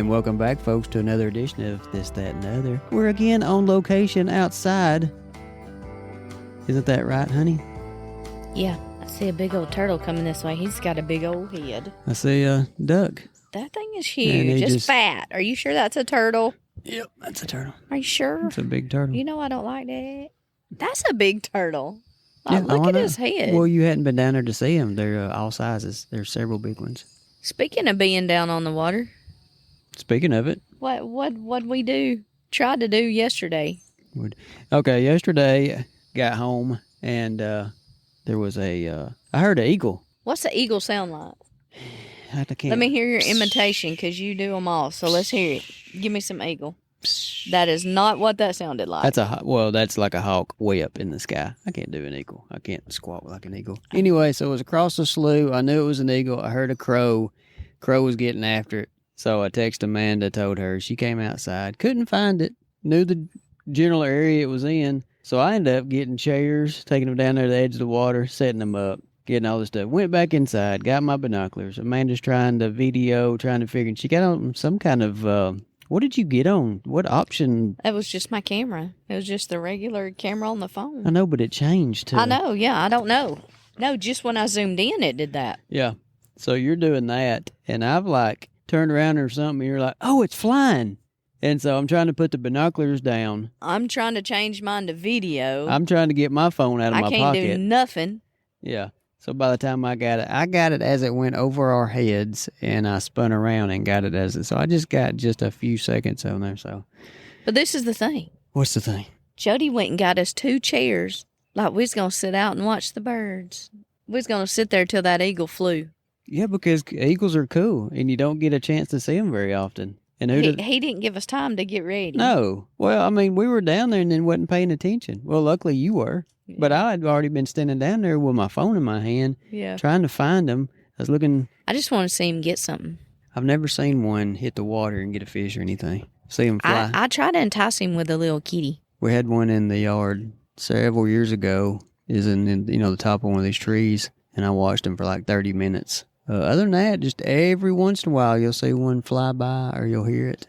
And welcome back, folks, to another edition of This, That, and the Other. We're again on location outside. Isn't that right, honey? Yeah, I see a big old turtle coming this way. He's got a big old head. I see a duck. That thing is huge. It's fat. Are you sure that's a turtle? Yep, that's a turtle. Are you sure? It's a big turtle. You know I don't like that. That's a big turtle. Oh, Yeah, look at his head. Well, you hadn't been down there to see them. They're all sizes. There's several big ones. Speaking of being down on the water. Speaking of it. What'd we do? Tried to do yesterday. Okay, yesterday got home and there was I heard an eagle. What's the eagle sound like? I can't. Let me hear your imitation because you do them all. So let's hear it. Give me some eagle. That is not what that sounded like. That's like a hawk way up in the sky. I can't do an eagle. I can't squawk like an eagle. Anyway, so it was across the slough. I knew it was an eagle. I heard a crow. Crow was getting after it. So I texted Amanda, told her. She came outside. Couldn't find it. Knew the general area it was in. So I ended up getting chairs, taking them down there to the edge of the water, setting them up, getting all this stuff. Went back inside, got my binoculars. Amanda's trying to video, trying to figure. She got on some kind of, what did you get on? What option? That was just my camera. It was just the regular camera on the phone. I know, but it changed too. I know, yeah, I don't know. No, just when I zoomed in, it did that. Yeah. So you're doing that, and I've turned around or something, and you're like, oh, it's flying. And so I'm trying to put the binoculars down. I'm trying to change mine to video. I'm trying to get my phone out of my pocket. I can't do nothing. Yeah. So by the time I got it as it went over our heads, and I spun around and got it as it. So I just got just a few seconds on there. So. But this is the thing. What's the thing? Jody went and got us 2 chairs. Like we was going to sit out and watch the birds. We was going to sit there till that eagle flew. Yeah, because eagles are cool, and you don't get a chance to see them very often. And he didn't give us time to get ready. No. Well, I mean, we were down there and then wasn't paying attention. Well, luckily you were. Yeah. But I had already been standing down there with my phone in my hand, trying to find them. I was looking. I just want to see him get something. I've never seen one hit the water and get a fish or anything. See him fly. I tried to entice him with a little kitty. We had one in the yard several years ago. Is in the top of one of these trees, and I watched him for like 30 minutes. Other than that, just every once in a while, you'll see one fly by or you'll hear it.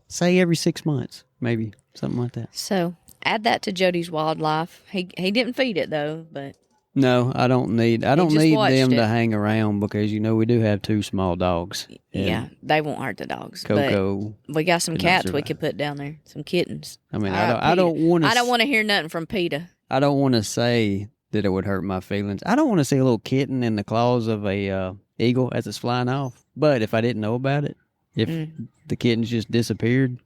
Say every 6 months, maybe, something like that. So, add that to Jody's wildlife. He didn't feed it, though, but... No, I don't need them to hang around because, we do have 2 small dogs. Yeah, they won't hurt the dogs. Coco. But we got some cats we could put down there, some kittens. I mean, I don't want to hear nothing from PETA. I don't want to say that it would hurt my feelings. I don't want to see a little kitten in the claws of a eagle as it's flying off. But if I didn't know about it, if the kittens just disappeared,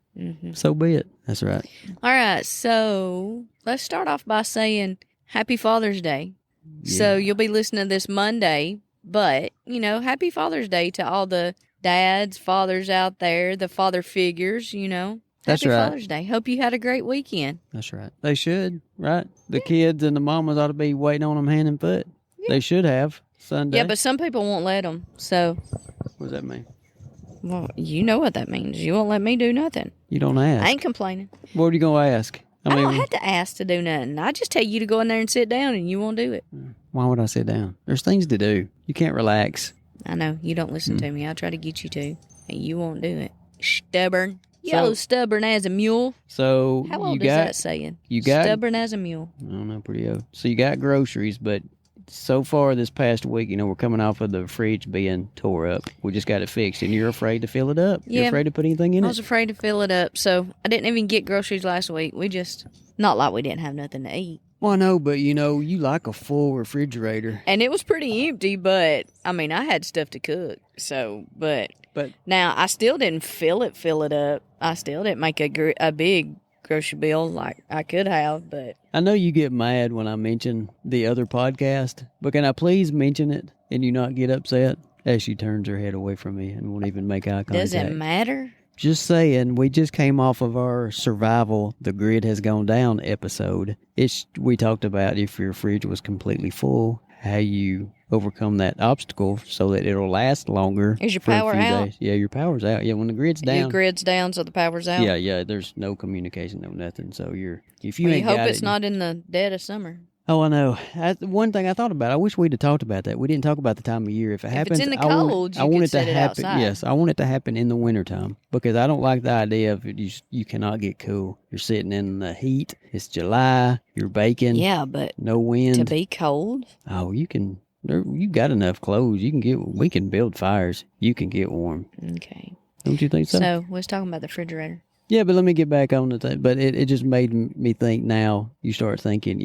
so be it. That's right. All right, so let's start off by saying Happy Father's Day. Yeah. So you'll be listening to this Monday, but, Happy Father's Day to all the dads, fathers out there, the father figures, That's Happy right. Father's Day. Hope you had a great weekend. That's right. They should, right? The kids and the mamas ought to be waiting on them hand and foot. Yeah. They should have Sunday. Yeah, but some people won't let them, so. What does that mean? Well, you know what that means. You won't let me do nothing. You don't ask. I ain't complaining. What are you going to ask? I don't have to ask to do nothing. I just tell you to go in there and sit down, and you won't do it. Why would I sit down? There's things to do. You can't relax. I know. You don't listen to me. I try to get you to, and you won't do it. Stubborn. Stubborn as a mule. So how old is that saying? Stubborn as a mule. I don't know, pretty old. So you got groceries, but so far this past week, we're coming off of the fridge being tore up. We just got it fixed, and you're afraid to fill it up. Yeah, you're afraid to put anything in it? I was afraid to fill it up, so I didn't even get groceries last week. Not like we didn't have nothing to eat. Well, I know, but you like a full refrigerator. And it was pretty empty, but, I had stuff to cook, so, but now I still didn't fill it up. I still didn't make a big grocery bill like I could have, but... I know you get mad when I mention the other podcast, but can I please mention it and you not get upset? As she turns her head away from me and won't even make eye contact. Does it matter? Just saying, we just came off of our survival, the grid has gone down episode. We talked about if your fridge was completely full, how you overcome that obstacle so that it'll last longer. Is your power out? Days. Yeah, your power's out. Yeah, when the grid's down. Your grid's down, so the power's out? Yeah, there's no communication, no nothing. So if you hope it's not in the dead of summer. Oh, I know. One thing I thought about, I wish we'd have talked about that. We didn't talk about the time of year. If it happens, it's in the I want, cold, I you want could it to set it happen. outside. Yes, I want it to happen in the wintertime because I don't like the idea of you cannot get cool. You're sitting in the heat. It's July. You're baking. Yeah, but No wind. to be cold. Oh, you can. You got enough clothes. You can get. We can build fires. You can get warm. Okay. Don't you think so? So, let's talk about the refrigerator. Yeah, but let me get back on the thing. But it just made me think now. You start thinking,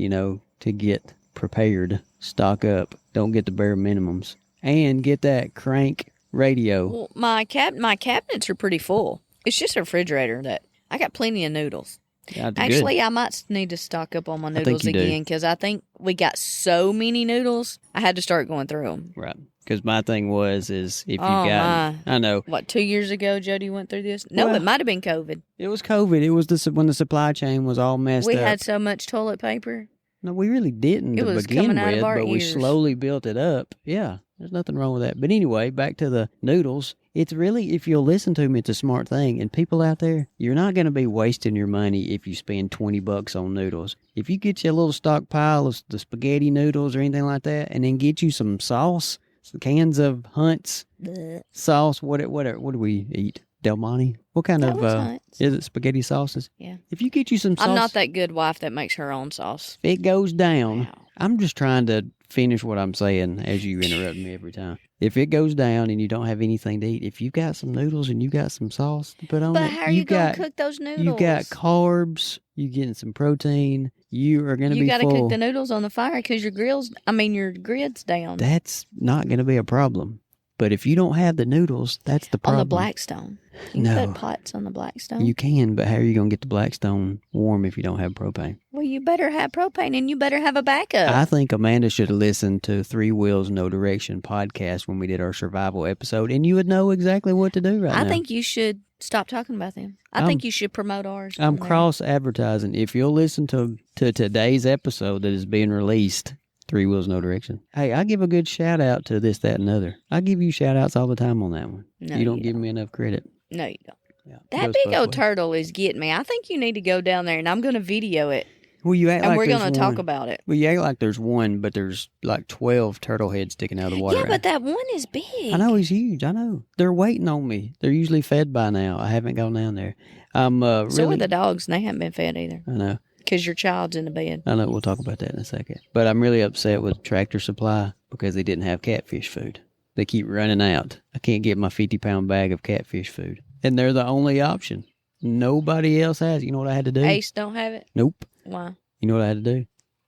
to get prepared, stock up, don't get the bare minimums, and get that crank radio. Well, my cabinets are pretty full. It's just a refrigerator that I got plenty of noodles. Actually, good. I might need to stock up on my I think noodles you do. again because I think we got so many noodles. I had to start going through them. Right. Because my thing is if you Oh, got, my. I know. What, 2 years ago, Jody went through this? No, Well, it might have been COVID. It was COVID. It was when the supply chain was all messed We up. had so much toilet paper. No, we really didn't It to was begin coming out of with, our but we ears. slowly built it up. Yeah, there's nothing wrong with that. But anyway, back to the noodles. It's really, if you'll listen to me, it's a smart thing. And people out there, you're not going to be wasting your money if you spend $20 on noodles. If you get you a little stockpile of the spaghetti noodles or anything like that, and then get you some sauce, some cans of Hunt's Blech. sauce. What do we eat? Del Monte? What kind That of was Hunt's. is it? Spaghetti sauces? Yeah. If you get you some sauce, I'm not that good wife that makes her own sauce. if it goes down. Wow. I'm just trying to finish what I'm saying as you interrupt me every time. If it goes down and you don't have anything to eat, if you got some noodles and you got some sauce to put on But it, how are you going to cook those noodles? You got carbs. You getting some protein. You are going to be You got to full. cook the noodles on the fire because your grid's down. That's not going to be a problem. But if you don't have the noodles, that's the problem. On the Blackstone. You can put pots on the Blackstone. You can, but how are you going to get the Blackstone warm if you don't have propane? Well, you better have propane and you better have a backup. I think Amanda should have listened to Three Wheels, No Direction podcast when we did our survival episode, and you would know exactly what to do right now. I think you should stop talking about them. I think you should promote ours. I'm cross-advertising. If you'll listen to today's episode that is being released, Three Wheels, No Direction. Hey, I give a good shout-out to this, that, and other. I give you shout-outs all the time on that one. No, you don't give me enough credit. No, you don't. Yeah, That big old turtle is getting me. I think you need to go down there, and I'm going to video it, Well, you act and like we're there's going to talk one. about it. Well, you act like there's one, but there's like 12 turtle heads sticking out of the water. Yeah, but that one is big. I know, he's huge. I know. They're waiting on me. They're usually fed by now. I haven't gone down there. I'm So really... are the dogs, and they haven't been fed either. I know. Because your child's in the bed. I know. We'll talk about that in a second. But I'm really upset with Tractor Supply because they didn't have catfish food. They keep running out. I can't get my 50-pound bag of catfish food. And they're the only option. Nobody else has. You know what I had to do? Ace don't have it? Nope. Why? You know what I had to do?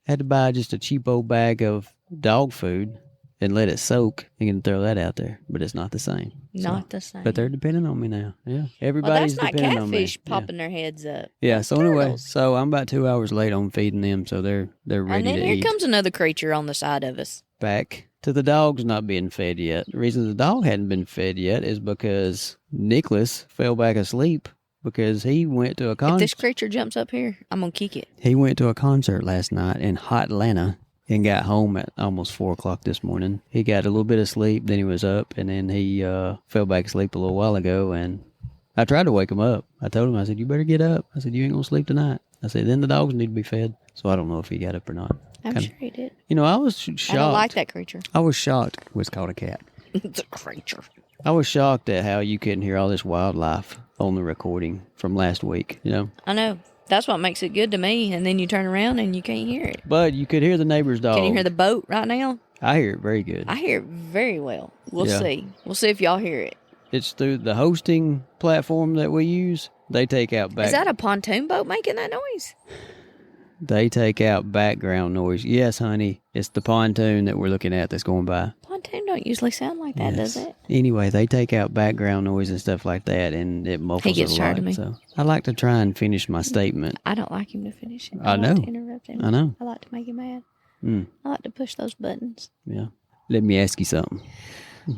I had to buy just a cheap old bag of dog food and let it soak and throw that out there. But it's not the same. Not the same. But they're depending on me now. Yeah. well, Everybody's that's not depending on me. catfish popping their heads up. Yeah. That's So anyway, turtles. so I'm about 2 hours late on feeding them, so they're ready And then to here eat. comes another creature on the side of us. Back to the dogs not being fed yet. The reason the dog hadn't been fed yet is because Nicholas fell back asleep because he went to a If concert. this creature jumps up here, I'm going to kick it. He went to a concert last night in Hot Atlanta and got home at almost 4 o'clock this morning. He got a little bit of sleep, then he was up, and then he fell back asleep a little while ago, and I tried to wake him up. I told him, I said, you better get up. I said, you ain't going to sleep tonight. I said, then the dogs need to be fed. So I don't know if he got up or not. I'm sure he did. You know, I was shocked. I don't like that creature. I was shocked. It was called a cat. It's a creature. I was shocked at how you couldn't hear all this wildlife on the recording from last week, you know? I know. That's what makes it good to me. And then you turn around and you can't hear it. But you could hear the neighbor's dog. Can you hear the boat right now? I hear it very good. I hear it very well. We'll Yeah. see. We'll see if y'all hear it. It's through the hosting platform that we use. They take out Is that a pontoon boat making that noise? They take out background noise. Yes, honey. It's the pontoon that we're looking at that's going by. Pontoon don't usually sound like that, Yes. does it? Anyway, they take out background noise and stuff like that, and it muffles He gets it a tired lot. of me. So I like to try and finish my statement. I don't like him to finish it. I know. like to interrupt him. I know. I like to make him mad. Mm, I like to push those buttons. yeah. Let me ask you something.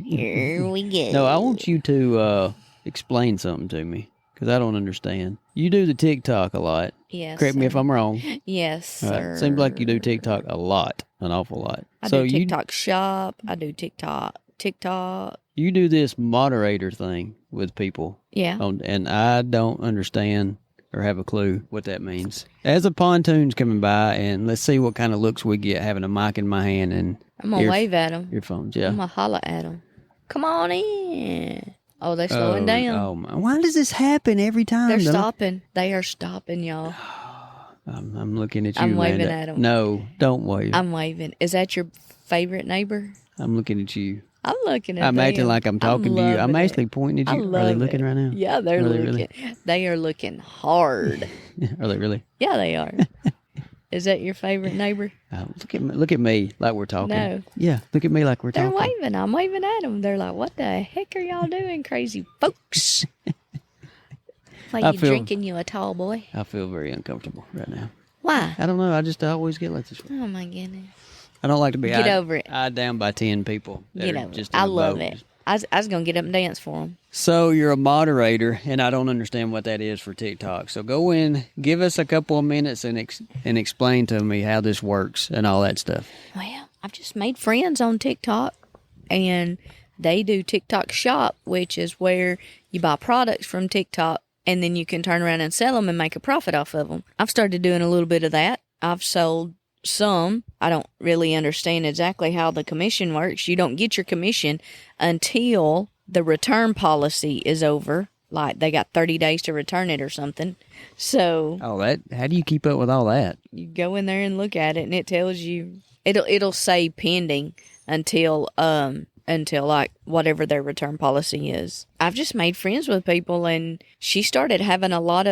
Here we go. No, I want you to explain something to me because I don't understand. You do the TikTok a lot. Yes. Correct me if I'm wrong. Yes, All sir. right. Seems like you do TikTok a lot, an awful lot. I So do TikTok shop. I do TikTok. you do this moderator thing with people. Yeah. And I don't understand or have a clue what that means. As a pontoon's coming by, and let's see what kind of looks we get having a mic in my hand and I'm going to wave at them. Earphones, yeah. I'm going to holler at them. Come on in. Oh, they're slowing down. Oh, my. Why does this happen every time? They're stopping. They are stopping, y'all. I'm looking at you, I'm waving Amanda. at them. No, don't wave. I'm waving. Is that your favorite neighbor? I'm looking at you. I'm looking at I'm them. acting like I'm talking to you. I'm actually pointing at you. Are they looking right now? Yeah, they're looking. Really? They are looking hard. Are they really? Yeah, they are. Is that your favorite neighbor? Look at me like we're talking. No. Yeah, look at me like we're They're talking. waving. I'm waving at them. They're like, what the heck are y'all doing, crazy folks? Like you drinking you a tall boy. I feel very uncomfortable right now. Why? I don't know. I always get like this. Oh, my goodness. I don't like to be Get over it. eyed down by 10 people. Get over it. I love it. I was going to get up and dance for them. So you're a moderator, and I don't understand what that is for TikTok. So go in, give us a couple of minutes and explain to me how this works and all that stuff. Well, I've just made friends on TikTok, and they do TikTok Shop, which is where you buy products from TikTok, and then you can turn around and sell them and make a profit off of them. I've started doing a little bit of that. I've sold some. I don't really understand exactly how the commission works. You don't get your commission until the return policy is over. Like they got 30 days to return it or something. So how do you keep up with all that? You go in there and look at it, and it tells you it'll say pending until like whatever their return policy is. I've just made friends with people, and one lady started having a lot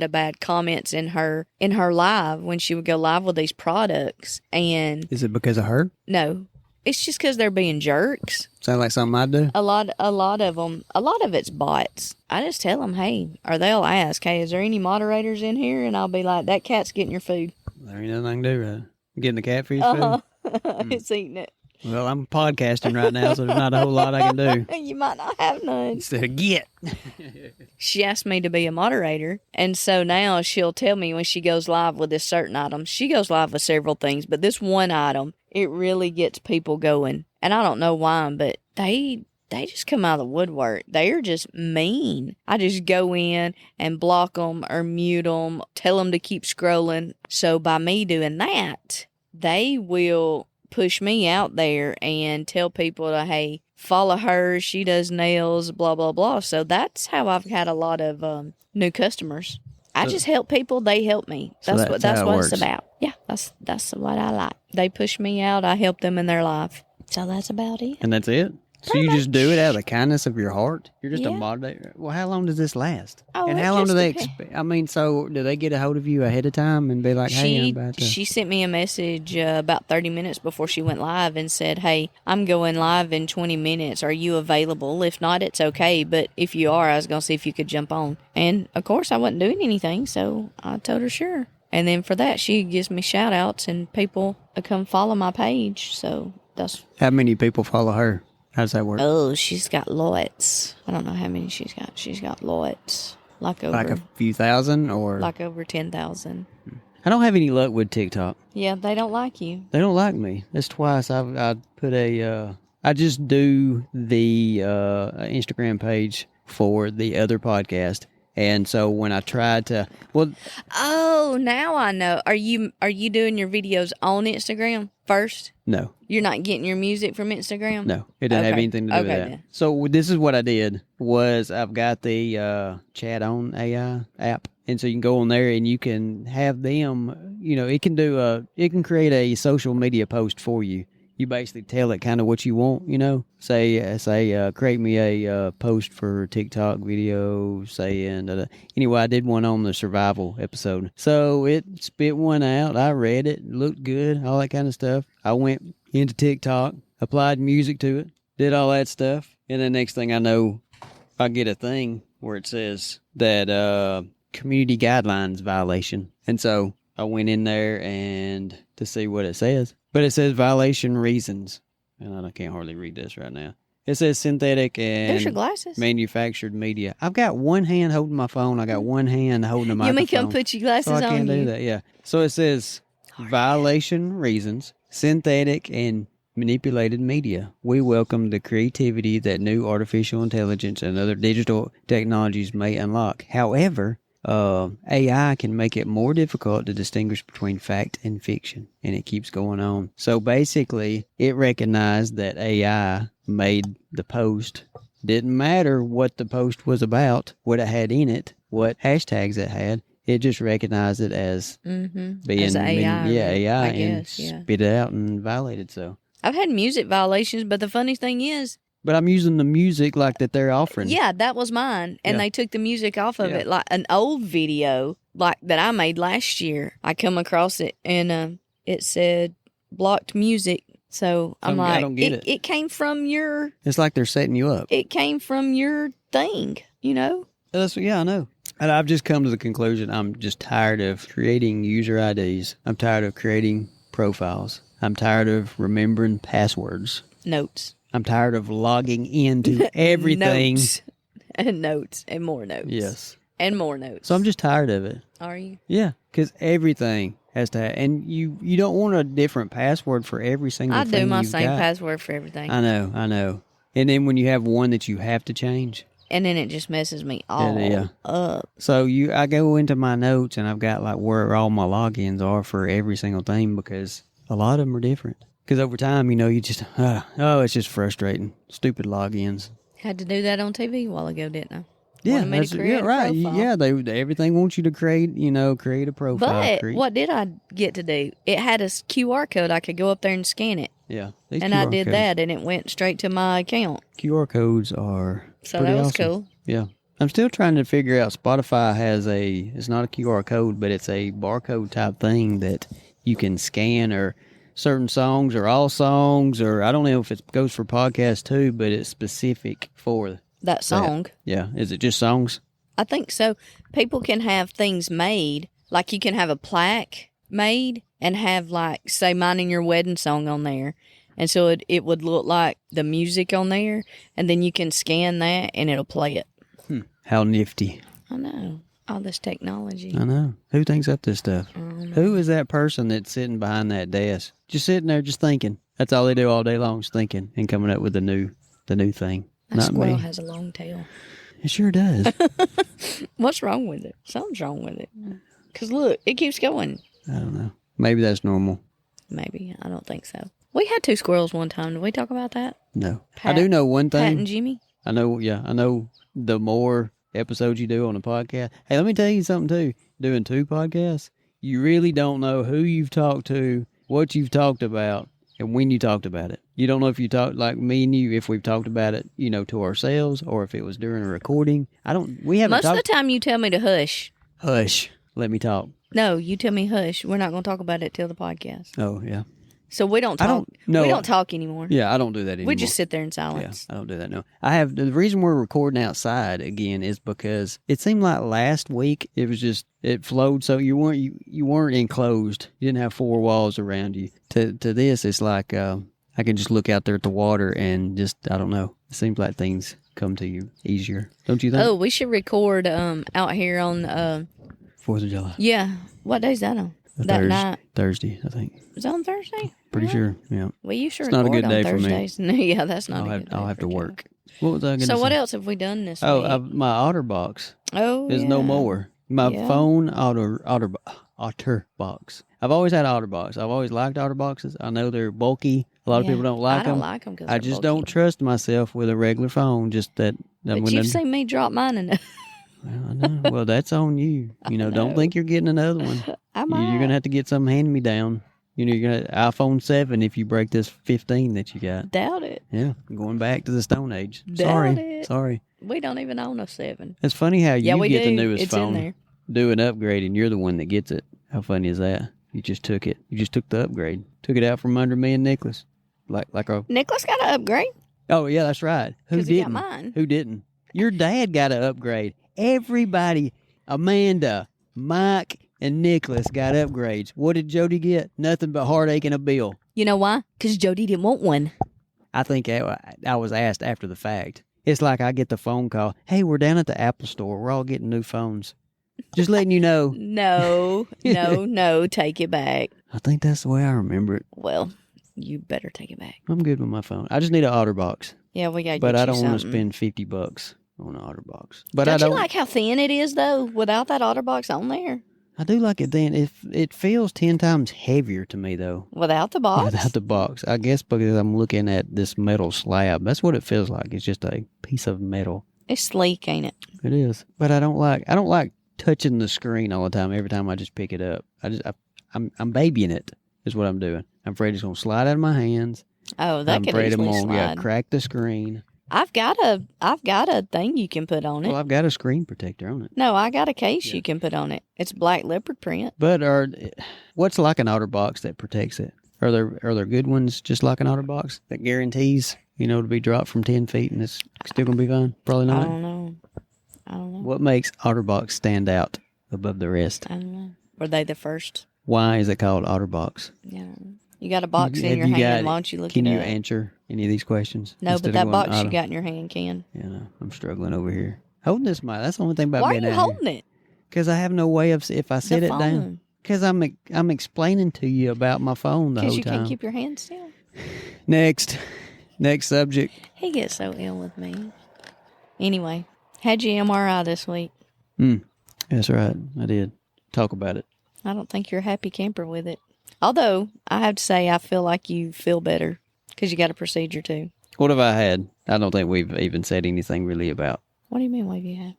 of bad comments in her live when she would go live with these products. And is it because of her? No, it's just because they're being jerks. Sound like something I'd do? A lot of them, a lot of it's bots. I just tell them, hey, or they'll ask, hey, is there any moderators in here? And I'll be like, that cat's getting your food. There ain't nothing I can do, right? Getting the cat for your food? It's eating it. Well, I'm podcasting right now, so there's not a whole lot I can do. You might not have none. Instead of get. She asked me to be a moderator, and so now she'll tell me when she goes live with this certain item. She goes live with several things, but this one item, it really gets people going. And I don't know why, but they just come out of the woodwork. They're just mean. I just go in and block them or mute them, tell them to keep scrolling. So by me doing that, they will push me out there and tell people to, hey, follow her. She does nails, blah, blah, blah. So that's how I've had a lot of new customers. I just help people. They help me. That's what it's about. Yeah, that's what I like. They push me out. I help them in their life. So that's about it. And that's it? So you just do it out of the kindness of your heart? You're just a moderator? Well, how long does this last? Oh, and how long do they expect? I mean, so do they get a hold of you ahead of time and be like, hey, I'm about to... She sent me a message about 30 minutes before she went live and said, hey, I'm going live in 20 minutes. Are you available? If not, it's okay. But if you are, I was going to see if you could jump on. And, of course, I wasn't doing anything, so I told her sure. And then for that, she gives me shout-outs, and people come follow my page. So that's... How many people follow her? How does that work? Oh, she's got lots. I don't know how many she's got. She's got lots. Like a few thousand or? Like over 10,000. I don't have any luck with TikTok. Yeah, they don't like you. They don't like me. That's twice I put I just do the Instagram page for the other podcast. And so when I tried to, oh, now I know. Are you doing your videos on Instagram first? No. You're not getting your music from Instagram? No, it doesn't have anything to do with that. Then. So this is what I did was I've got the Chat on AI app. And so you can go on there and you can have them, it can create a social media post for you. You basically tell it kind of what you want, Say, create me a post for TikTok video saying, anyway, I did one on the survival episode. So it spit one out. I read it, looked good, all that kind of stuff. I went into TikTok, applied music to it, did all that stuff. And the next thing I know, I get a thing where it says that community guidelines violation. And so I went in there and to see what it says. But it says violation reasons. And I can't hardly read this right now. It says synthetic and there's your glasses. Manufactured media. I've got one hand holding my phone. I got one hand holding the microphone. You may come put your glasses on. So I can't do that, yeah. So it says violation reasons, synthetic and manipulated media. We welcome the creativity that new artificial intelligence and other digital technologies may unlock. However, AI can make it more difficult to distinguish between fact and fiction, and it keeps going on. So basically, it recognized that AI made the post. Didn't matter what the post was about, what it had in it, what hashtags it had. It just recognized it as being as AI. AI, I guess, and spit it out and violated. So I've had music violations, but the funny thing is, but I'm using the music like that they're offering. yeah, that was mine, and they took the music off of it. Like an old video like that I made last year. I come across it, and it said blocked music. So I'm like, I don't get it. It came from your. It's like they're setting you up. It came from your thing, you know. I know. And I've just come to the conclusion I'm just tired of creating user IDs. I'm tired of creating profiles. I'm tired of remembering passwords. Notes. I'm tired of logging into everything. Notes. And notes. And more notes. Yes. And more notes. So I'm just tired of it. Are you? Yeah, because everything has to have, and you don't want a different password for every single thing I do my you've same got. password for everything. I know. And then when you have one that you have to change. And then it just messes me all up. So I go into my notes and I've got like where all my logins are for every single thing because a lot of them are different. Because over time, you just, it's just frustrating. Stupid logins. Had to do that on TV a while ago, didn't I? Yeah, Wanted me to create a right. profile. Yeah, everything wants you to create a profile. But what did I get to do? It had a QR code. I could go up there and scan it. Yeah. And I did that, and it went straight to my account. QR codes are So that was awesome. cool. Yeah. I'm still trying to figure out, Spotify has it's not a QR code, but it's a barcode type thing that you can scan, or certain songs or all songs, or I don't know if it goes for podcasts too, but it's specific for that song. Yeah. Is it just songs? I think so. People can have things made, like you can have a plaque made and have, like, say, Mine and Your Wedding Song on there. And so it would look like the music on there, and then you can scan that and it'll play it. How nifty. I know. All this technology. I know. Who thinks up this stuff? Who is that person that's sitting behind that desk? Just sitting there just thinking. That's all they do all day long is thinking and coming up with the new thing. That Not squirrel me. has a long tail. It sure does. What's wrong with it? Something's wrong with it. Because look, it keeps going. I don't know. Maybe that's normal. Maybe. I don't think so. We had 2 squirrels one time. Did we talk about that? No. I do know one thing. Pat and Jimmy? I know the more episodes you do on a podcast. Hey, let me tell you something too. Doing 2 podcasts, you really don't know who you've talked to, what you've talked about, and when you talked about it. You don't know if you talked like me and you, if we've talked about it, to ourselves, or if it was during a recording. We haven't Most of the time you tell me to hush. Hush. Let me talk. No, you tell me hush. We're not going to talk about it till the podcast. Oh, yeah. So we don't talk. We don't talk anymore. Yeah, I don't do that anymore. We just sit there in silence. Yeah, I don't do that, no. The reason we're recording outside again is because it seemed like last week it flowed, so you weren't enclosed. You didn't have 4 walls around you. To this, it's like I can just look out there at the water and just, I don't know. It seems like things come to you easier. Don't you think? Oh, we should record out here on 4th of July. Yeah. What day's that on? That night. Thursday, I think. Is that on Thursday? Pretty sure, yeah. Well, you should It's not a record good day on for me. Thursdays. No, yeah, that's not a good day. I'll have for to Joe. work. What was I going to say? So what else have we done this week? My Otter box is yeah. no more. My phone Otter box. I've always had Otter box. I've always liked Otter boxes. I know they're bulky. A lot of people don't like them. I don't like them because I just don't trust myself with a regular phone. Just that. But you've seen me drop mine in. Well, I know. Well, that's on you. Don't think you're getting another one. I might. You're gonna have to get something hand me down. You're gonna iPhone 7 if you break this 15 that you got. Doubt it. Yeah, going back to the Stone Age. Doubt it. Sorry. We don't even own a 7. It's funny how you get the do. newest It's phone, in there. do an upgrade, and you're the one that gets it. How funny is that? You just took it. You just took the upgrade. Took it out from under me and Nicholas. Nicholas got an upgrade. Oh yeah, that's right. Who 'Cause didn't? he got mine. Who didn't? Your dad got an upgrade. Everybody, Amanda, Mike, and Nicholas got upgrades. What did Jody get? Nothing but heartache and a bill. You know why? Because Jody didn't want one. I think I was asked after the fact. It's like I get the phone call. Hey, we're down at the Apple store. We're all getting new phones. Just letting you know. No, take it back. I think that's the way I remember it. Well, you better take it back. I'm good with my phone. I just need an OtterBox. Yeah, we got to But get I you don't want to something. spend $50 on an OtterBox. But Don't I don't you like how thin it is, though, without that OtterBox on there? I do like it then. It feels 10 times heavier to me, though. Without the box? Without the box. I guess because I'm looking at this metal slab. That's what it feels like. It's just a piece of metal. It's sleek, ain't it? It is. But I don't like touching the screen all the time every time I just pick it up. I'm babying it is what I'm doing. I'm afraid it's going to slide out of my hands. Oh, that could easily slide. Crack the screen. I've got a thing you can put on it. Well, I've got a screen protector on it. No, I got a case you can put on it. It's black leopard print. But what's like an OtterBox that protects it? Are there good ones just like an OtterBox that guarantees, to be dropped from 10 feet and it's still going to be fine? Probably not. I don't know. What makes OtterBox stand out above the rest? I don't know. Were they the first? Why is it called OtterBox? Yeah. You got a box in your hand. Why don't you look it up? Can you answer any of these questions? No, but that box you got in your hand can. Yeah, no, I'm struggling over here. Holding this mic. That's the only thing about Why being are you out holding here. it? Because I have no way of, if I set it down. Because I'm explaining to you about my phone the whole time. Because you can't keep your hand still. Next subject. He gets so ill with me. Anyway, had your MRI this week? That's right. I did. Talk about it. I don't think you're a happy camper with it. Although, I have to say, I feel like you feel better because you got a procedure too. What have I had? I don't think we've even said anything really about. What do you mean, what have you had?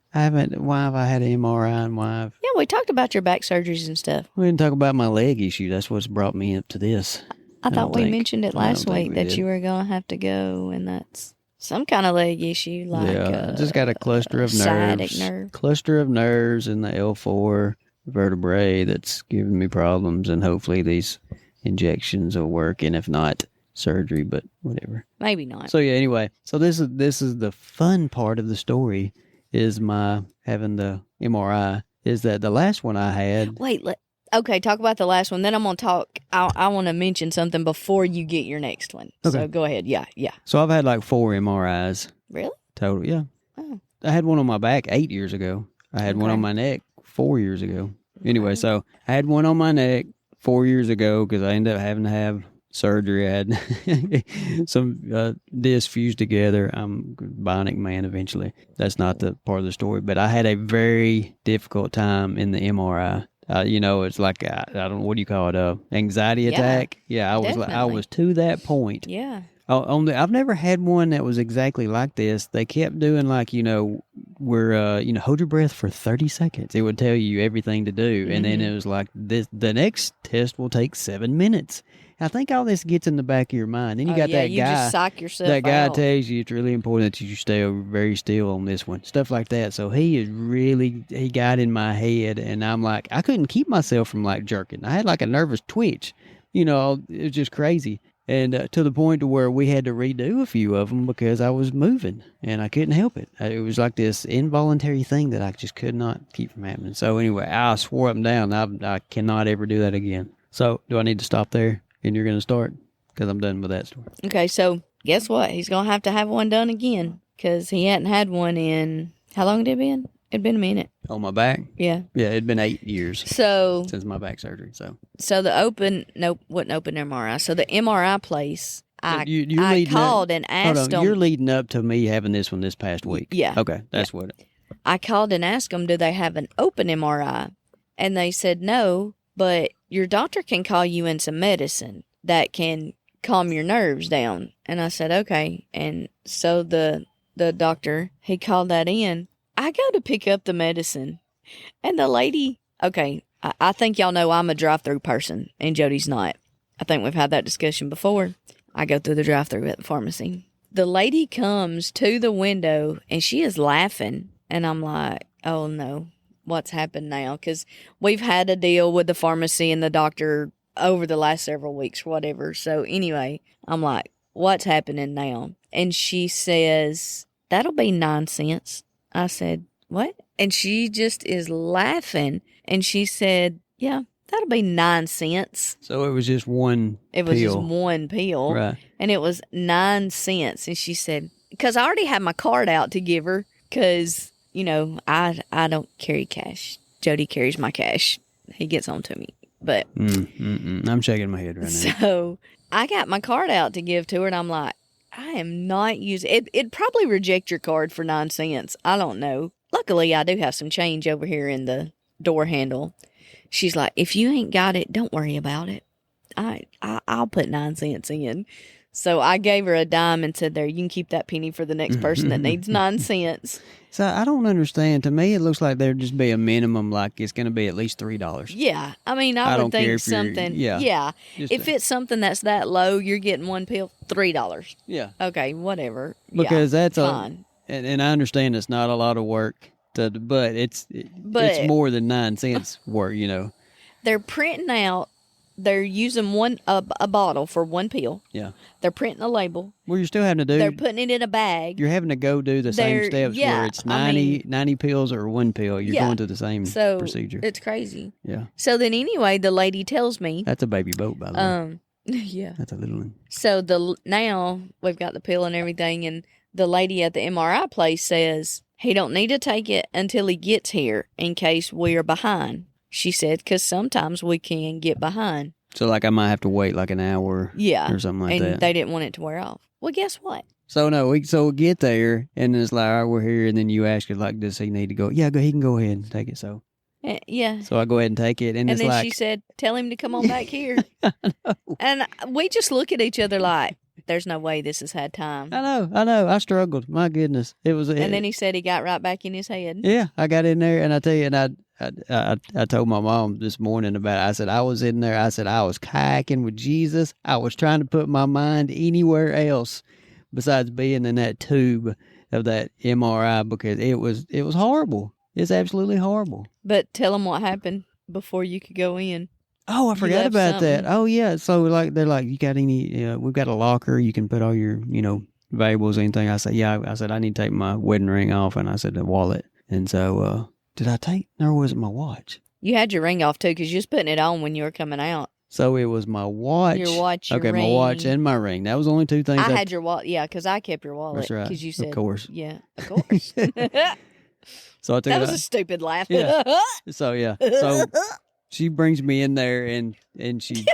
Why have I had an MRI and why Yeah, we talked about your back surgeries and stuff. We didn't talk about my leg issue. That's what's brought me up to this. I thought we mentioned it last week that you were going to have to go, and that's some kind of leg issue. I just got a cluster of nerves. Cluster of nerves in the L4 vertebrae that's giving me problems, and hopefully these injections will work, and if not, surgery, but whatever. Maybe not. So yeah, anyway, so this is the fun part of the story is my having the MRI is that the last one I had. Okay, talk about the last one. Then I'm going to talk. I want to mention something before you get your next one. Okay. So go ahead. Yeah. So I've had like 4 MRIs. Really? Total, yeah. Oh. I had one on my back 8 years ago. I had one on my neck 4 years ago. Anyway, so I had one on my neck 4 years ago because I ended up having to have surgery. I had some discs fused together. I'm a bionic man eventually. That's not the part of the story. But I had a very difficult time in the MRI. It's like I don't know, what do you call it? Anxiety attack. Yeah, I was to that point. Yeah. I've never had one that was exactly like this. They kept doing hold your breath for 30 seconds. It would tell you everything to do, and then it was like this. The next test will take 7 minutes. I think all this gets in the back of your mind. Then you got that guy. You just psych yourself That guy out. tells you it's really important that you stay very still on this one. Stuff like that. So he got in my head, and I'm like, I couldn't keep myself from like jerking. I had like a nervous twitch. It was just crazy. And to the point to where we had to redo a few of them because I was moving and I couldn't help it. It was like this involuntary thing that I just could not keep from happening. So anyway, I swore up and down I cannot ever do that again. So do I need to stop there and you're going to start? Because I'm done with that story. Okay, so guess what? He's going to have one done again because he hadn't had one in, how long had it been? It'd been a minute. On my back? Yeah. Yeah, it'd been 8 years since my back surgery. So the wasn't open MRI. So the MRI place, I called and asked them. You're leading up to me having this one this past week. Yeah. Okay, that's what. I called and asked them, do they have an open MRI? And they said no, but your doctor can call you in some medicine that can calm your nerves down. And I said, okay. And so the doctor, he called that in. I go to pick up the medicine, and the lady, okay, I think y'all know I'm a drive-through person, and Jody's not. I think we've had that discussion before. I go through the drive-through at the pharmacy. The lady comes to the window, and she is laughing, and I'm like, oh, no, what's happened now? Because we've had a deal with the pharmacy and the doctor over the last several weeks or whatever. So anyway, I'm like, what's happening now? And she says, that'll be 9 cents. I said, what? And she just is laughing. And she said, yeah, that'll be 9 cents. So it was just one pill. It was just one pill. Right. And it was 9 cents. And she said, because I already had my card out to give her because, I don't carry cash. Jody carries my cash. He gets on to me. But I'm shaking my head right now. So I got my card out to give to her, and I'm like, I am not using it. It'd probably reject your card for 9 cents. I don't know. Luckily, I do have some change over here in the door handle. She's like, if you ain't got it, don't worry about it. I'll put 9 cents in. So I gave her a dime and said, there, you can keep that penny for the next person that needs 9 cents. So I don't understand. To me, it looks like there'd just be a minimum, like it's going to be at least $3. Yeah. I mean, I don't would care think if something. you're- Yeah. Just If it's something that's that low, you're getting one pill, $3. yeah. Okay, whatever. Because that's fine. And I understand it's not a lot of work, but it's more than 9 cents work, They're printing out. They're using a bottle for one pill. Yeah. They're printing a label. Well, you're still having to do. They're putting it in a bag. You're having to go do the same steps where it's 90 pills or one pill. You're going through the same procedure. It's crazy. Yeah. So then anyway, the lady tells me. That's a baby boat, by the way. Yeah. That's a little one. So now we've got the pill and everything, and the lady at the MRI place says he don't need to take it until he gets here in case we are behind. She said, because sometimes we can get behind. So, like, I might have to wait like an hour or something like that. And they didn't want it to wear off. Well, guess what? So, no, we get there, and it's like, all right, we're here, and then you ask it, like, does he need to go? Yeah, he can go ahead and take it, so. Yeah. So I go ahead and take it, and it's then like. She said, tell him to come on back here. And we just look at each other like, there's no way this has had time. I know. I struggled. My goodness. And then he said he got right back in his head. Yeah, I got in there, and I tell you, and I told my mom this morning about it. I said, I was in there. I said, I was kayaking with Jesus. I was trying to put my mind anywhere else besides being in that tube of that MRI because it was horrible. It's absolutely horrible. But tell them what happened before you could go in. Oh, I forgot about that. Oh, yeah. So, like, they're like, you got any, we've got a locker. You can put all your, valuables, anything. I said, yeah. I said, I need to take my wedding ring off. And I said, the wallet. And so, did I take, or was it my watch? You had your ring off, too, because you was putting it on when you were coming out. So, it was my watch. Your watch, your ring. Okay, my watch and my ring. That was the only two things. I had your wallet. Yeah, because I kept your wallet. That's right. Because you said. Of course. Yeah, of course. So I took that was a stupid laugh. Yeah. So, yeah. So, she brings me in there, and she...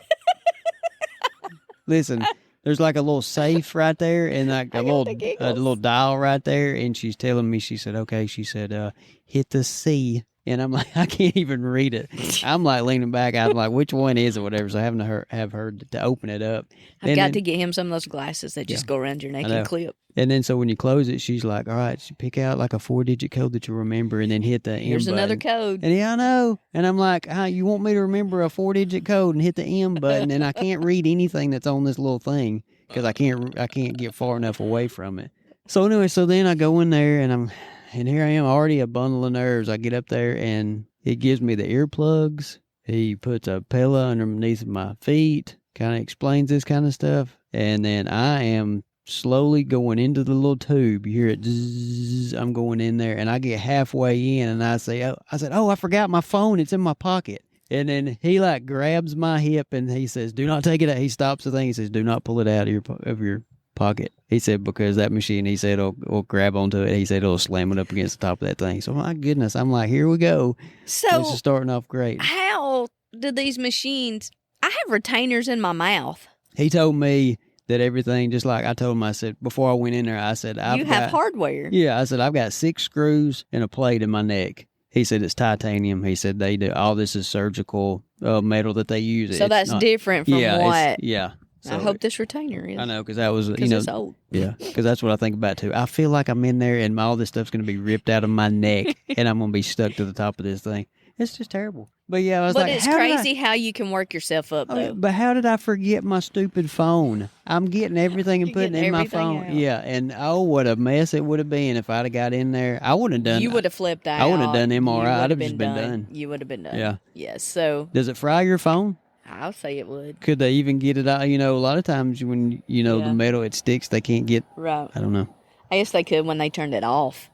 Listen, there's like a little safe right there, and like a little dial right there, and she's telling me, she said, okay, she said, hit the C. And I'm like, I can't even read it. I'm like leaning back. I'm like, which one is it, whatever. So I having to have her to open it up. I've got to get him some of those glasses that just go around your neck and clip. And then so when you close it, she's like, all right, she pick out like a 4-digit code that you remember and then hit the M Here's button. Another code. And yeah, I know. And I'm like, you want me to remember a 4-digit code and hit the M button, and I can't read anything that's on this little thing because I can't get far enough away from it. So anyway, so then I go in there and here I am, already a bundle of nerves. I get up there and it gives me the earplugs. He puts a pillow underneath my feet, kind of explains this kind of stuff. And then I am slowly going into the little tube. You hear it zzz, I'm going in there, and I get halfway in, and I said, I forgot my phone. It's in my pocket. And then he like grabs my hip, and he says, do not take it out. He stops the thing. He says, do not pull it out of your pocket. He said, because that machine, he said, will grab onto it. He said, it'll slam it up against the top of that thing. So, my goodness, I'm like, here we go. So, this is starting off great. How do these machines, I have retainers in my mouth. He told me that everything, just like I told him, I said, before I went in there, I said, you have hardware. Yeah, I said, I've got 6 screws and a plate in my neck. He said, it's titanium. He said, they do, all this is surgical metal that they use. So that's different from what? Yeah. So, I hope this retainer is. I know, because that was, it's old. Yeah, because that's what I think about, too. I feel like I'm in there, and all this stuff's going to be ripped out of my neck, and I'm going to be stuck to the top of this thing. It's just terrible. But, yeah, I was But it's crazy how you can work yourself up, though. But how did I forget my stupid phone? I'm getting everything and putting it in my phone. Out. Yeah, and what a mess it would have been if I'd have got in there. I wouldn't have done. You would have flipped out. I wouldn't have done MRI. I'd have just been done. You would have been done. Yeah. Yes. So. Does it fry your phone? I'll say it would. Could they even get it out? A lot of times when, the metal, it sticks, they can't get. Right. I don't know. I guess they could when they turned it off.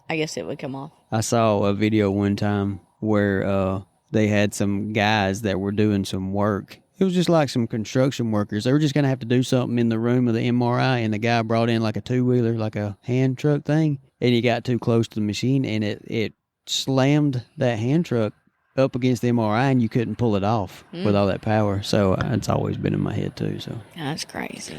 I guess it would come off. I saw a video one time where they had some guys that were doing some work. It was just like some construction workers. They were just going to have to do something in the room of the MRI, and the guy brought in like a 2-wheeler, like a hand truck thing, and he got too close to the machine, and it slammed that hand truck up against the MRI and you couldn't pull it off with all that power. So it's always been in my head too. So That's crazy.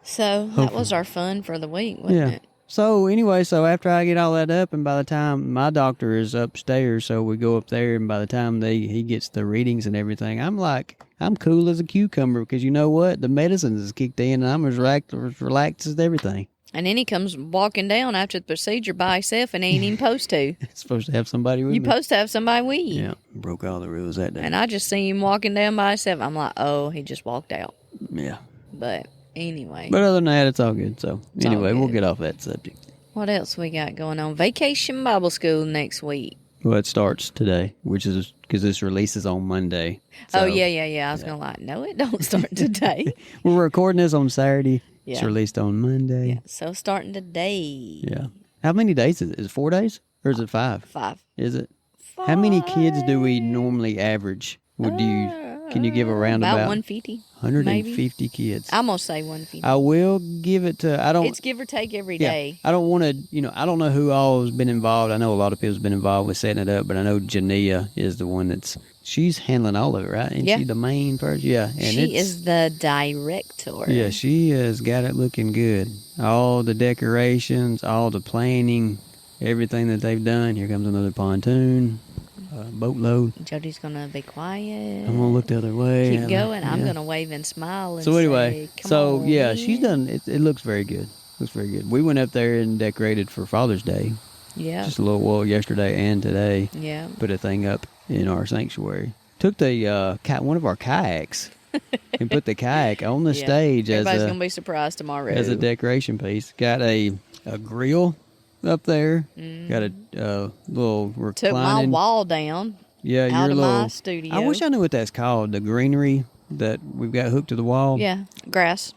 So that was our fun for the week, wasn't it? So anyway, so after I get all that up, and by the time my doctor is upstairs, so we go up there, and by the time he gets the readings and everything, I'm cool as a cucumber, because you know what? The medicines has kicked in, and I'm as relaxed as everything. And then he comes walking down after the procedure by himself and ain't even supposed to. Supposed to have somebody with me. You're supposed to have somebody with you. Yeah, broke all the rules that day. And I just see him walking down by himself. I'm like, oh, he just walked out. Yeah. But anyway. But other than that, it's all good. So anyway, good. we'll get off that subject. What else we got going on? Vacation Bible School next week. Well, it starts today, which is because this releases on Monday. So, oh, yeah. I was going to like, no, it don't start today. We're recording this on Saturday. Yeah. It's released on Monday. Yeah, so starting today. Yeah. How many days is it? Is it 4 days? Or is it 5? 5. Is it? 5. How many kids do we normally average? Can you give a roundabout? About 150. 150 maybe. Kids. I'm going to say 150. I will give it to, It's give or take every day. I don't want to, I don't know who all has been involved. I know a lot of people's been involved with setting it up, but I know Jania is the one she's handling all of it, right? Isn't she the main person? Yeah. And she is the director. Yeah, she has got it looking good. All the decorations, all the planning, everything that they've done. Here comes another pontoon. Boatload. Jody's going to be quiet. I'm going to look the other way. Keep going. I'm going to wave and smile and so anyway, say, come on, man. she's done, it looks very good. Looks very good. We went up there and decorated for Father's Day. Yeah. Just a little while yesterday and today. Yeah. Put a thing up in our sanctuary. Took the one of our kayaks and put the kayak on the stage. Everybody's going to be surprised tomorrow. As a decoration piece. Got a grill up there. Got a little reclining. Took my wall down. Yeah, out your of little. my studio. I wish I knew what that's called. The greenery that we've got hooked to the wall. Yeah, grass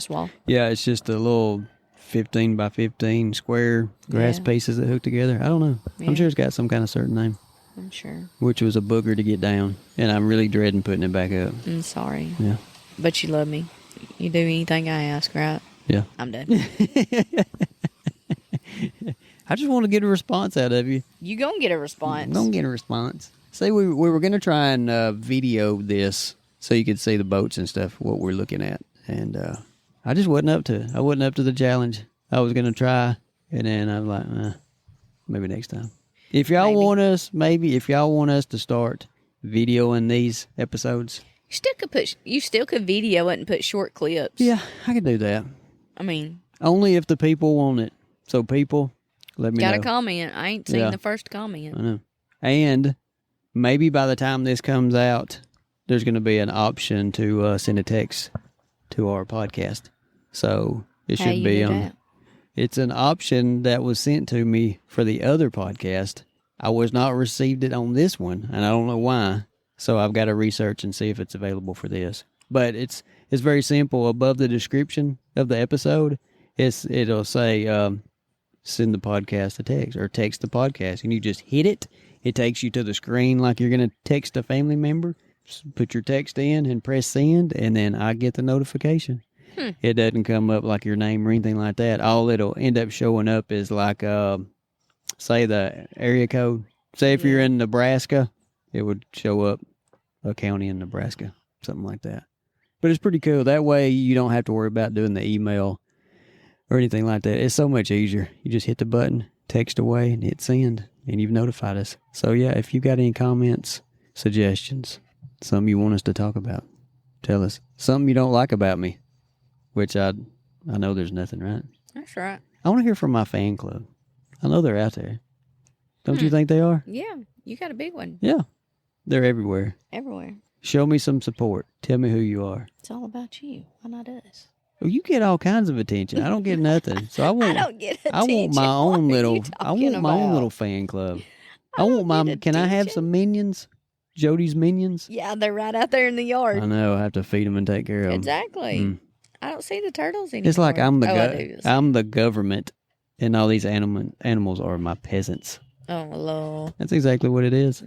wall. Yeah, it's just a little 15 by 15 square grass pieces that hook together. I don't know. Yeah. I'm sure it's got some kind of certain name. I'm sure. Which was a booger to get down, and I'm really dreading putting it back up. I'm sorry. Yeah. But you love me. You do anything I ask, right? Yeah. I'm done. I just want to get a response out of you. You gonna get a response. I'm gonna get a response. See, we were gonna try and video this so you could see the boats and stuff, what we're looking at, and I just wasn't up to it. I wasn't up to the challenge. I was gonna try, and then I was like, maybe next time. If y'all want us to start videoing these episodes, you still could video it and put short clips. yeah, I could do that. I mean, only if the people want it. So people, let me know. Got a comment. I ain't seen the first comment. I know. And maybe by the time this comes out, there's going to be an option to send a text to our podcast. So it should be on. It's an option that was sent to me for the other podcast. I was not received it on this one, and I don't know why. So I've got to research and see if it's available for this. But it's very simple. Above the description of the episode, it'll say send the podcast a text or text the podcast, and you just hit it. It takes you to the screen like you're going to text a family member. Just put your text in and press send, and then I get the notification. It doesn't come up like your name or anything like that. All it'll end up showing up is like, say the area code. Say if you're in Nebraska, it would show up a county in Nebraska, something like that. But it's pretty cool. That way you don't have to worry about doing the email or anything like that. It's so much easier. You just hit the button, text away, and hit send, and you've notified us. So yeah, if you got any comments, suggestions, something you want us to talk about, tell us. Something you don't like about me, which I know there's nothing, right? That's right. I want to hear from my fan club. I know they're out there. Don't you think they are? Yeah, you got a big one. Yeah. They're everywhere. Everywhere. Show me some support. Tell me who you are. It's all about you. Why not us? Well, you get all kinds of attention. I don't get nothing. So I want. I don't get attention. I want my own What are little. you I want talking my own about? little fan club. I I don't want my. get Can I have attention. some minions? Jody's minions. Yeah, they're right out there in the yard. I know. I have to feed them and take care of them. Exactly. I don't see the turtles anymore. It's like I'm the I do. I'm the government, and all these animals are my peasants. Oh, Lord. That's exactly what it is.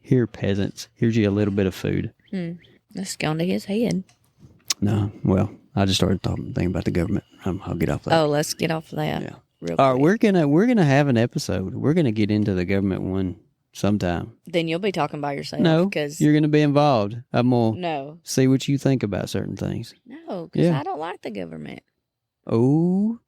Here, peasants. Here's you a little bit of food. Let's go into his head. No, well, I just started thinking about the government. I'll get off that. Oh, let's get off that. Yeah. Real All right, quick. we're gonna have an episode. We're gonna get into the government one sometime. Then you'll be talking by yourself. No, because you're going to be involved. I'm going to no, see what you think about certain things. no, because Yeah. I don't like the government. Oh,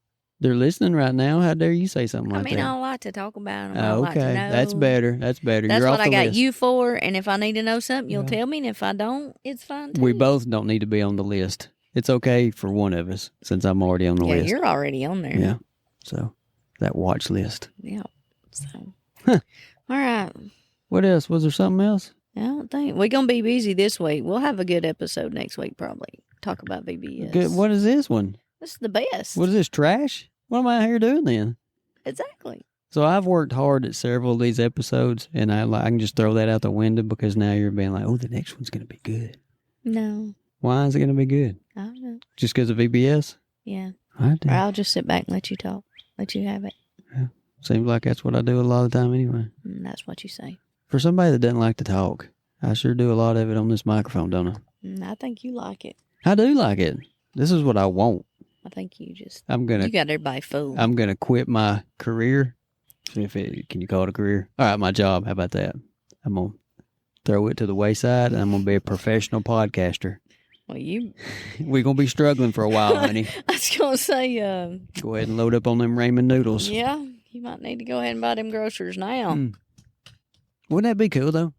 they're listening right now. How dare you say something like I mean, that? I don't like to talk about them. I don't like to Okay, know. that's better. That's better. That's You're what off the I got list. you for. And if I need to know something, you'll tell me. And if I don't, it's fine too. We both don't need to be on the list. It's okay for one of us since I'm already on the Yeah, list. you're already on there. Yeah. So that watch list. Yeah. So, Huh. All right. What else? Was there something else? I don't think we're gonna be busy this week. We'll have a good episode next week, probably. Talk about VBS. Good. What is this one? This is the best. What is this, trash? What am I here doing then? Exactly. So I've worked hard at several of these episodes, and I can just throw that out the window because now you're being like, oh, the next one's going to be good. No, Why is it going to be good? I don't know. Just because of VBS? Yeah. I do. Or I'll just sit back and let you talk. Let you have it. Yeah. Seems like that's what I do a lot of the time anyway. That's what you say. For somebody that doesn't like to talk, I sure do a lot of it on this microphone, don't I? I think you like it. I do like it. This is what I want. I think you just You got everybody fooled. I'm gonna quit my career. Can you call it a career? All right, my job. How about that? I'm gonna throw it to the wayside, and I'm gonna be a professional podcaster. Well, We're gonna be struggling for a while, honey. I was gonna say, Go ahead and load up on them ramen noodles. yeah, you might need to go ahead and buy them groceries now. Wouldn't that be cool though?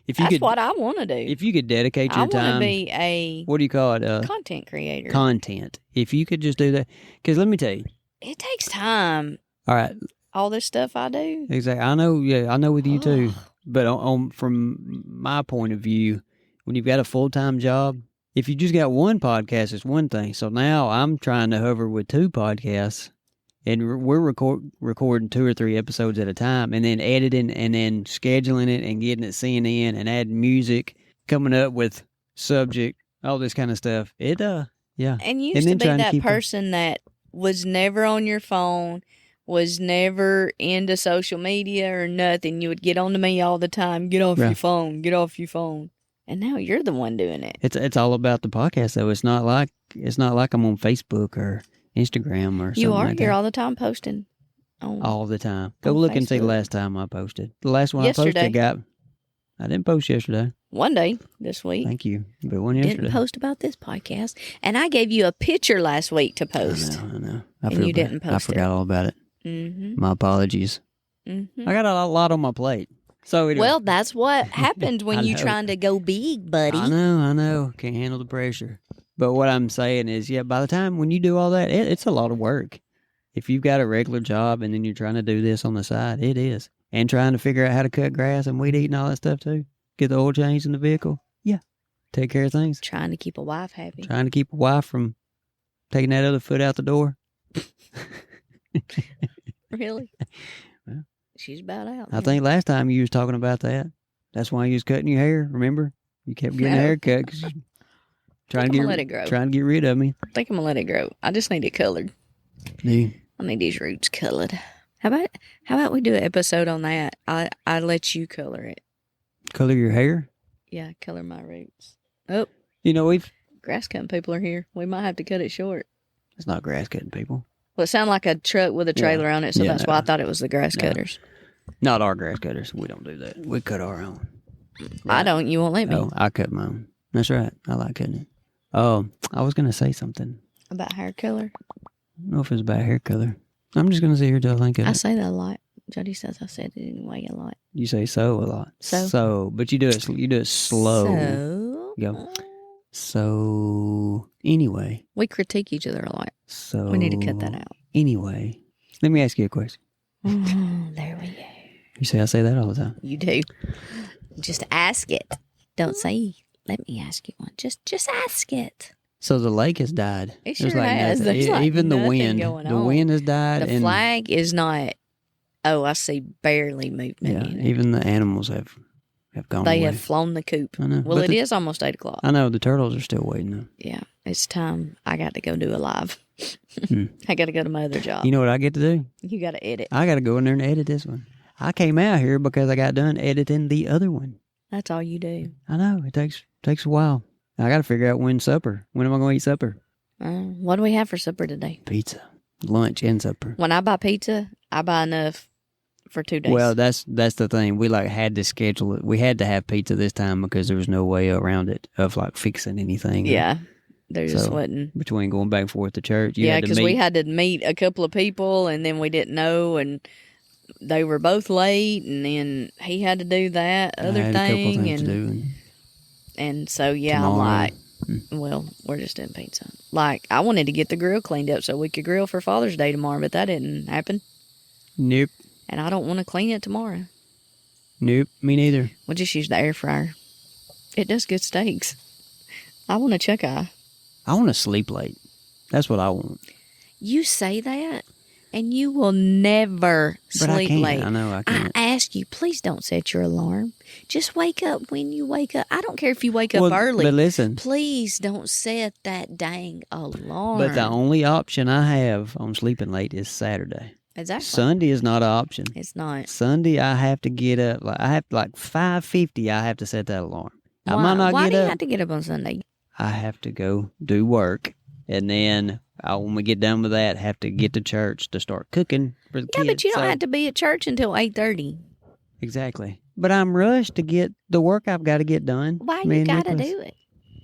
If you That's what I want to do. If you could dedicate I your want to time, be a what do you call it? content creator. Content. If you could just do that, because let me tell you. It takes time. All right. All this stuff I do. Exactly. I know. Yeah, I know with you too. But from my point of view, when you've got a full-time job, if you just got one podcast, it's one thing. So now I'm trying to hover with two podcasts, and we're recording 2 or 3 episodes at a time, and then editing, and then scheduling it, and getting it sent in, and adding music, coming up with subject, all this kind of stuff. Yeah. And you used to be that person that was never on your phone, was never into social media or nothing. You would get on to me all the time. Get off your phone. Get off your phone. And now you're the one doing it. It's all about the podcast though. It's not like I'm on Facebook or Instagram or something. You are. Like You're that. all the time posting. All the time. Go look and see the last time I posted. The last one Yesterday. I posted I didn't post yesterday. One day this week. Thank you. But one yesterday. Didn't post about this podcast. And I gave you a picture last week to post. I know. And you didn't post I forgot all about it. Mm-hmm. My apologies. Mm-hmm. I got a lot on my plate. So anyway. Well, that's what happens when you're trying to go big, buddy. I know. Can't handle the pressure. But what I'm saying is, by the time when you do all that, it's a lot of work. If you've got a regular job and then you're trying to do this on the side, it is. And trying to figure out how to cut grass and weed eat and all that stuff too. Get the oil changed in the vehicle. Yeah. Take care of things. Trying to keep a wife happy. Trying to keep a wife from taking that other foot out the door. Really? Well, she's about out. I think last time you was talking about that. That's why you was cutting your hair, remember? You kept getting a haircut because trying to let it grow. Trying to get rid of me. I think I'm going to let it grow. I just need it colored. Yeah. I need these roots colored. How about we do an episode on that? I let you color it. Color your hair? Yeah, color my roots. Oh. We've... Grass cutting people are here. We might have to cut it short. It's not grass cutting people. Well, it sounded like a truck with a trailer on it, so that's why I thought it was the grass cutters. Not our grass cutters. We don't do that. We cut our own. Right. I don't. You won't let me. Oh, I cut my own. That's right. I like cutting it. I was going to say something. About hair color? I don't know if it's about hair color. I'm just going to sit here till I think of it. I say that a lot. Jody says I said it anyway a lot. You say so a lot. So, but you do it slow. So. Go. So, anyway. We critique each other a lot. So. We need to cut that out. Anyway. Let me ask you a question. There we go. You say I say that all the time. You do. Just ask it. Don't say, let me ask you one. Just ask it. So the lake has died. It sure has. Nothing. There's Even the wind. The wind has died. The flag is not, I see barely movement. Yeah, even the animals have gone away. They have flown the coop. I know. Well, it is almost 8 o'clock. I know. The turtles are still waiting though. Yeah. It's time. I got to go do a live. I got to go to my other job. You know what I get to do? You got to edit. I got to go in there and edit this one. I came out here because I got done editing the other one. That's all you do. I know. It takes a while. I got to figure out when am I going to eat supper? What do we have for supper today? Pizza. Lunch and supper. When I buy pizza, I buy enough for 2 days. Well, that's the thing. We like had to schedule it. We had to have pizza this time because there was no way around it of like fixing anything. Yeah. There just So, wasn't. Between going back and forth to church, you Yeah, had to because meet. we had to meet a couple of people, and then we didn't know, and they were both late, and then he had to do that I other had a couple thing, things to do. and so yeah, I'm Tomorrow. like, well, we're just doing pizza. Like, I wanted to get the grill cleaned up so we could grill for Father's Day tomorrow, but that didn't happen, Nope. and I don't want to clean it tomorrow. Nope. Me neither. We'll just use the air fryer. It does good steaks. I want a chuck eye. I want to sleep late. That's what I want. You say that, and you will never But I sleep can't. late. I know I can't. I ask you, please don't set your alarm. Just wake up when you wake up. I don't care if you wake up early. But listen. Please don't set that dang alarm. But the only option I have on sleeping late is Saturday. Exactly. Sunday is not an option. It's not. Sunday I have to get up. Like I have 5:50. I have to set that alarm. I might not Why get do you up. have to get up on Sunday? I have to go do work, and then when we get done with that, have to get to church to start cooking for the Yeah, kids. but you don't So- have to be at church until 8:30. Exactly. But I'm rushed to get the work I've got to get done. Why Me you and got to Nicholas. do it?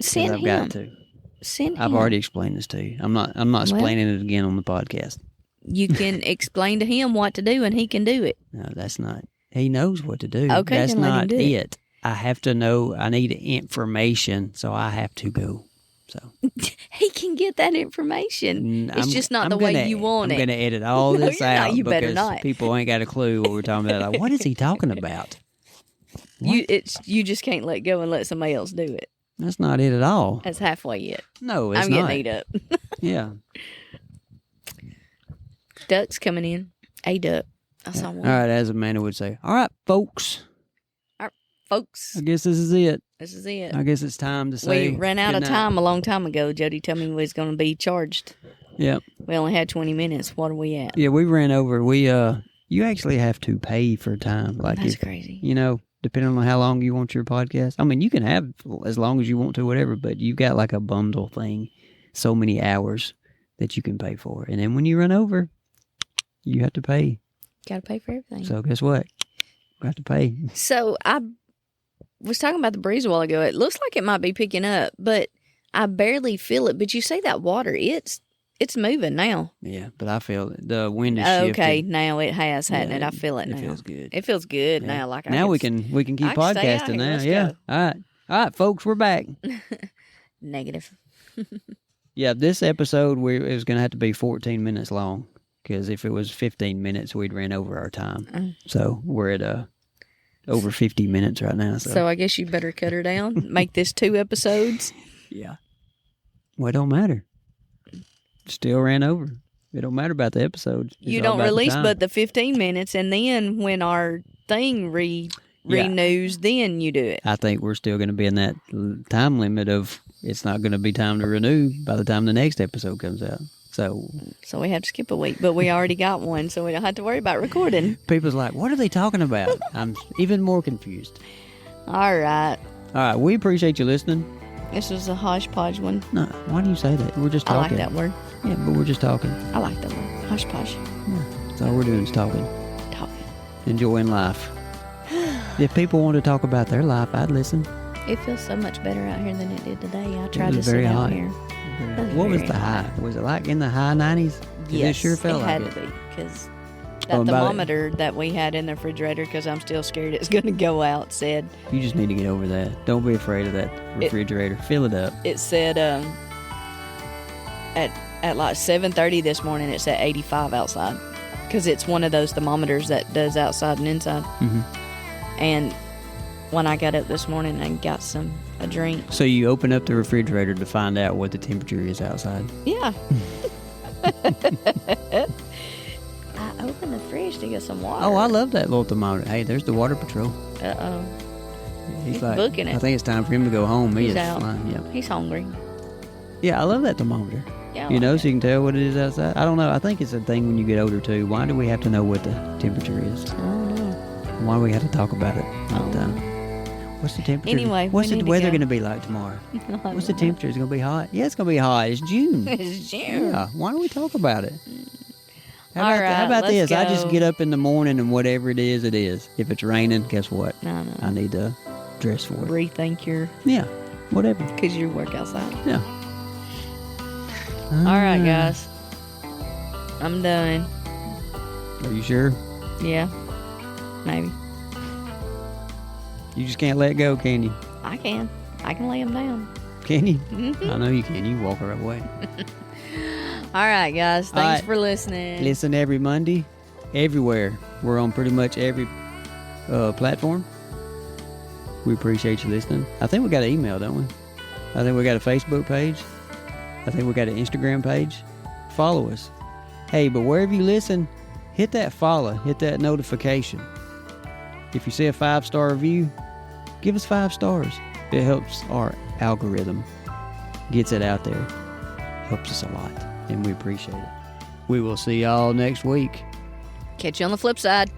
Send I've him. got to. Send him. I've already explained this to you. I'm not explaining it again on the podcast. You can explain to him what to do, and he can do it. No, that's not. He knows what to do. Okay, That's then let him not do it. it. I have to know. I need information, so I have to go. So He can get that information. It's just not the way you want I'm it. going to edit all No, this you're not. out You better because not. people ain't got a clue what we're talking about. Like, what is he talking about? You just can't let go and let somebody else do it. That's not it at all. That's halfway it. No, it's I'm not. getting ate up. Yeah. Duck's coming in. A duck. I saw one. All right, as Amanda would say. All right, folks. Folks, I guess this is it. this is it. I guess it's time to say We ran out of goodnight. time a long time ago. Jody told me we was going to be charged. Yep. We only had 20 minutes. What are we at? Yeah, we ran over. You actually have to pay for time. Like That's if, crazy. depending on how long you want your podcast. I mean, you can have as long as you want to, whatever, but you've got like a bundle thing, so many hours that you can pay for. And then when you run over, you have to pay. Got to pay for everything. So guess what? We have to pay. So I was talking about the breeze a while ago. It looks like it might be picking up, but I barely feel it. But you see that water, it's moving now. Yeah, but I feel it. The wind is Okay, shifting. now it has, hasn't Yeah, it? I feel it now. It feels good. It feels good Yeah. now. Like Now we can keep I can stay out podcasting here. now. Let's Yeah. go. All right, folks, we're back. Negative. Yeah, this episode it was going to have to be 14 minutes long because if it was 15 minutes, we'd ran over our time. So we're at over 50 minutes right now. So I guess you better cut her down. Make this 2 episodes. Yeah. Well, it don't matter. Still ran over. It don't matter about the episodes. It's You all don't about the release time. but the 15 minutes, and then when our thing renews, then you do it. I think we're still going to be in that time limit of it's not going to be time to renew by the time the next episode comes out. So we have to skip a week, but we already got one, so we don't have to worry about recording. people's like, what are they talking about? I'm even more confused. All right. All right, we appreciate you listening. This was a hodgepodge one. No, why do you say that? We're just I like talking. that word. Yeah, but we're just talking. I like that word. Hodgepodge. Yeah, that's all we're doing is talking. Talking. Enjoying life. If people want to talk about their life, I'd listen. It feels so much better out here than it did today. I tried was to sit very out hot. here. What was very the high? Was it like in the high 90s? 'Cause Yes, it sure felt it like had it. to be because that Oh, and by the- thermometer that we had in the refrigerator, because I'm still scared it's going to go out, said You just need to get over that. Don't be afraid of that refrigerator. Fill it up. at like 7:30 this morning it's at 85 outside because it's one of those thermometers that does outside and inside. Mhm. And when I got up this morning and got a drink, So you open up the refrigerator to find out what the temperature is outside. yeah. I opened the fridge to get some water. Oh, I love that little thermometer. Hey, there's the water patrol. Uh-oh. He's like, booking it. I think it's time for him to go home. He's is out. flying. Yeah. He's hungry. Yeah, I love that thermometer. Yeah, I You like know, it. so you can tell what it is outside. I don't know. I think it's a thing when you get older, too. Why do we have to know what the temperature is? I don't know. Why do we have to talk about it all the time? What's the temperature? Anyway, what's we the need to weather go. going to be like tomorrow? What's the temperature? It's going to be hot? Yeah, it's going to be hot. It's June. It's June. Yeah. Why don't we talk about it? How All about, right, how about let's this? I just go. get up in the morning and whatever it is, it is. If it's raining, guess what? No. I need to dress for it. Rethink your, Yeah, whatever. because you work outside. Yeah. All right, guys. I'm done. Are you sure? Yeah. Maybe. You just can't let go, can you? I can lay them down. Can you? Mhm. I know you can. You walk right away. All right, guys. Thanks right. for listening. Listen every Monday, everywhere. We're on pretty much every platform. We appreciate you listening. I think we got an email, don't we? I think we got a Facebook page. I think we got an Instagram page. Follow us. Hey, but wherever you listen, hit that follow, hit that notification. If you see a 5-star review, give us 5 stars. It helps our algorithm, gets it out there. Helps us a lot, and we appreciate it. We will see y'all next week. Catch you on the flip side.